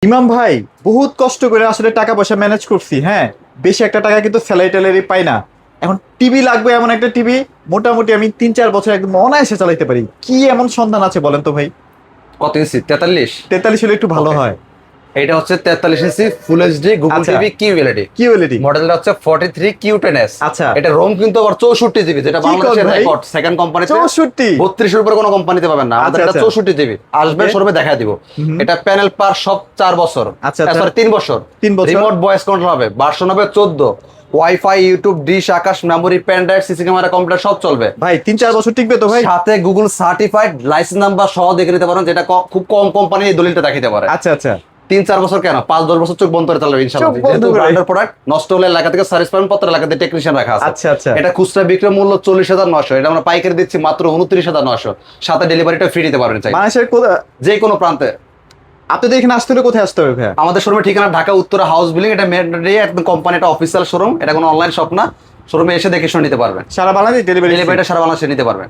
ইমাম ভাই, বহুত কষ্ট করে আসলে টাকা পয়সা ম্যানেজ করছি। হ্যাঁ, বেশি একটা টাকা কিন্তু স্যালারি ট্যালারি পাই না। এখন টিভি লাগবে, এমন একটা টিভি মোটামুটি আমি 3-4 বছর একদম অনায়াসে চালাইতে পারি। কি এমন সন্ধান আছে বলেন তো ভাই? কত ইঞ্চি? 43। 43 হলে একটু ভালো Okay. হয়। এটা হচ্ছে 43 ইঞ্চি ফুল এইচডি গুগল আচ্ছা। TV QLED. কিউএলইডি। মডেলটা হচ্ছে 43 কিউ10s। আচ্ছা। এটা রোম কিন্তু আবার 64 জিবি, যেটা কি বাংলাদেশের কোন ভাই? রেকর্ড। সেকেন্ড কোম্পানিতে 64? 32 এর উপরে কোনো কোম্পানিতে পাবেন না, আমাদের আচ্ছা, এটা আচ্ছা। 64 জিবি। আসবে Okay. শোরুমে দেখা দিব। হুম। এটা প্যানেল পার সব 4 বছর, আচ্ছা, আচ্ছা। সরি 3 বছর। 3 বছর। রিমোট ভয়েস কন্ট্রোল হবে, ভার্সন হবে 14। Wifi, YouTube, dish, Akash, memory, pen drive, CC camera complete সব চলবে। ভাই 3-4 বছর টিকবে তো ভাই? সাথে গুগল সার্টিফাইড লাইসেন্স নাম্বার সহ দেখে নিতে পারেন, যেটা খুব কম কোম্পানি এই দলিলটা দেখাতে পারে। আচ্ছা, আচ্ছা। 3-4 বছর কেন, 5-10 বছর চোখ বন্ধ করে চালাবে ইনশাআল্লাহ। চোখ বন্ধ যেহেতু করে? ব্র্যান্ডের প্রোডাক্ট, নষ্ট হলে এলাকা থেকে সার্ভিস পাবেন, প্রত্যেক এলাকাতে টেকনিশিয়ান রাখা আছে। আচ্ছা, আচ্ছা। এটা খুচরা বিক্রয় মূল্য 40,900, এটা আমরা পাইকারি দিচ্ছি মাত্র 29,900। সাথে ডেলিভারিটা ফ্রি দিতে পারবেন চাই, বাংলাদেশের কোথায়? যে কোনো প্রান্তে। আপনাদের এখানে আসতে হলে কোথায় আসতে হবে ভাইয়া? আমাদের শোরুমের ঠিকানা ঢাকা উত্তরা হাউস বিল্ডিং, এটা মেন একদম কোম্পানিটা অফিসিয়াল শোরুম, এটা কোনো অনলাইন শপ না। শোরুমে এসে দেখে শুনে নিতে পারবেন। সারা বাংলাদেশ ডেলিভারি? ডেলিভারিটা সারা বাংলাদেশে নিতে পারবেন।